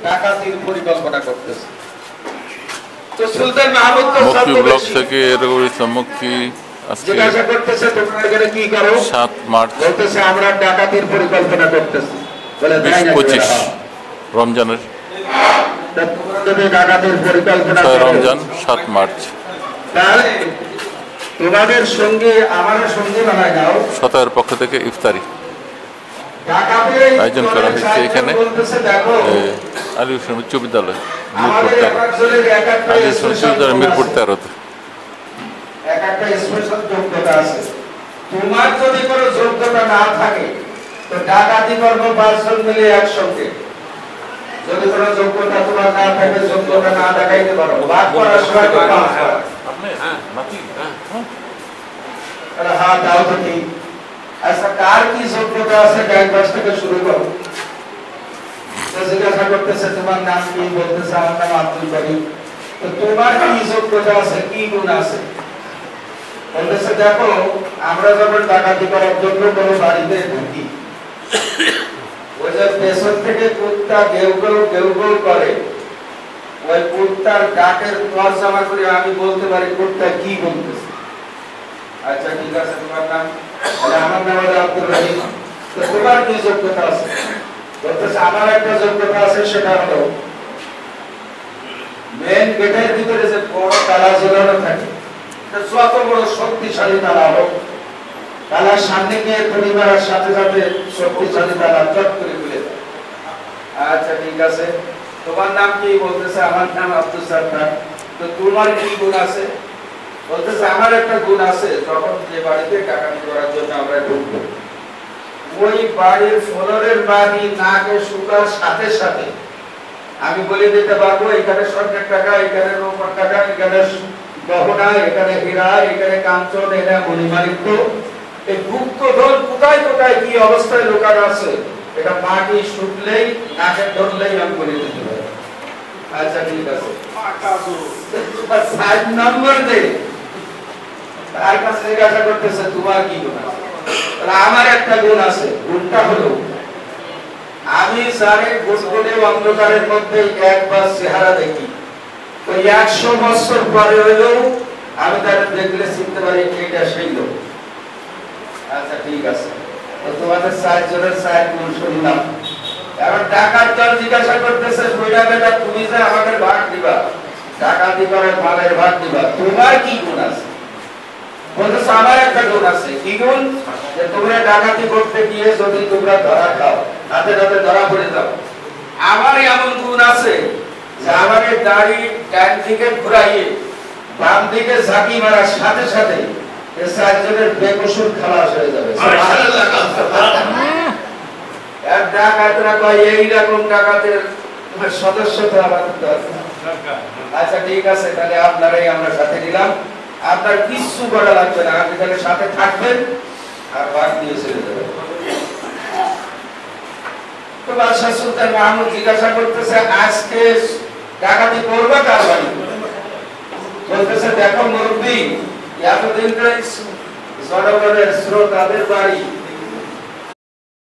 ডাকাতির পরিকল্পনা করতেছে। তো সুলতান মাহমুদ তো মুক্তি ব্লক থেকে এরকম ইসলাম মুক্তি আজকে জিজ্ঞাসা করতেছে তোমরা এখানে কি করো? 7 মার্চ বলতেছে আমরা ডাকাতির পরিকল্পনা করতেছি। বলে 20-25 রমজানের ডাকাতির পরিকল্পনা 6 রমজান 7 মার্চ তাহলে তোমাদের সঙ্গে আমারও সঙ্গে বানায় যাও। শতায়ের পক্ষ থেকে ইফতারি আয়োজন করা হয়েছে এখানে আলী হোসেন উচ্চ বিদ্যালয় মিরপুর 13 আলী হোসেন উচ্চ বিদ্যালয় মিরপুর 13-তে। একটা স্পেশাল যোগ্যতা আছে। তোমার যদি কোনো যোগ্যতা না থাকে তো ডাকাতি করব 5 জন মিলে একসঙ্গে। যদি কোনো যোগ্যতা তোমার না থাকে, যোগ্যতা না দেখাইতে পারো, ভাগ করার সময় তো আপনি হ্যাঁ দাও তো ঠিক। আচ্ছা কার কি যোগ্যতা আছে গাইড বাস থেকে শুরু করো। তো জিজ্ঞাসা করতেছে তোমার নাম কি? বলতেছে আমার নাম আব্দুল করিম। তো তোমার কি যোগ্যতা আছে, কি গুণ আছে? বলতেছে দেখো আমরা যখন ডাকাতি করার জন্য কোনো বাড়িতে ঢুকি, ওই যে পেছন থেকে কুত্তা গেউ গেউ করে, ওই কুত্তার ডাকের তর্জমা করে আমি বলতে পারি কুত্তা কি বলতেছে। আচ্ছা ঠিক আছে তোমার নাম? আমার নাম হলো আব্দুল রহিম। তো তোমার কি যোগ্যতা আছে? বলতেছে আমার একটা যোগ্যতা আছে, সেটা হলো মেন গেটের ভিতরে যে বড় তালা ঝোলানো থাকে, যত বড় শক্তিশালী তালা হোক, তালার সামনে গিয়ে তড়ি মারার সাথে সাথে শক্তিশালী তালা চট করে খুলে দেয়। আচ্ছা ঠিক আছে তোমার নাম কি? বলতেছে আমার নাম আব্দুল সাত্তার। তো তোমার কি গুণ আছে? বলতেছে আমার একটা গুণ আছে, যখন যে বাড়িতে ডাকাতি করার জন্য আমরা ঢুকবো, ওই বাড়ির ফ্লোরের বাড়ি নাকে শুকার সাথে সাথে আমি বলে দিতে পারবো এখানে স্বর্ণের টাকা, এখানে রূপার টাকা, এখানে গহনা, এখানে হীরা, এখানে কাঞ্চন, এখানে মণিমাণিক্য, এই গুপ্তধন কোথায় কোথায় কি অবস্থায় লুকানো আছে, এটা মাটি শুকলেই নাকে ধরলেই আমি বলে দিতে পারবো। আচ্ছা ঠিক আছে 5 নম্বর দে। তার কাছে জিজ্ঞাসা করতেছে তোমার কি গুণ আছে? আমার একটা গুণ আছে, গুণটা হলো আমি সারে গুণগুণে অন্ধকারের মধ্যে একবার চেহারা দেখি, ওই 100 বছর পরে হইলেও আমি তাদের দেখলে চিনতে পারি এটা সেই লোক। আচ্ছা ঠিক আছে তো তোমাদের 4 জনের 4 গুণ শুনলাম। এবার ডাকাত দল জিজ্ঞাসা করতেছে কইরা বেটা তুমি যে আমাদের ভাগ দিবা, ডাকাতি করে মালের ভাগ দিবা, তোমার কি গুণ আছে? বলতেছে আমার একটা গুণ আছে। কি গুণ? যে তোমরা ডাকাতি করতে গিয়ে যদি তোমরা ধরা খাও, হাতে হাতে ধরা পড়ে যাও, আমার এমন গুণ আছে যে আমার দাড়ি ডান দিকে ঘুরাইয়ে বাম দিকে ঝাঁকি মারার সাথে সাথে এই 4 জনের বেকসুর খালাস হয়ে যাবে। আর ডাকাতরা কয় এইরকম ডাকাতের সদস্যতা আমাদের দরকার। আচ্ছা ঠিক আছে তাহলে আপনারাই আমরা সাথে নিলাম, আপনার কিছু করা লাগবে না, আপনি তাহলে সাথে থাকবেন আর ভাগ দিয়ে চলে যাবেন। তো বাদশাহ সুলতান মাহমুদ জিজ্ঞাসা করতেছে আজকে ডাকাতি করবে কার বাড়ি? বলতেছে দেখো মুরব্বী, এতদিন ধরে জনগণের শ্রোতাদের বাড়ি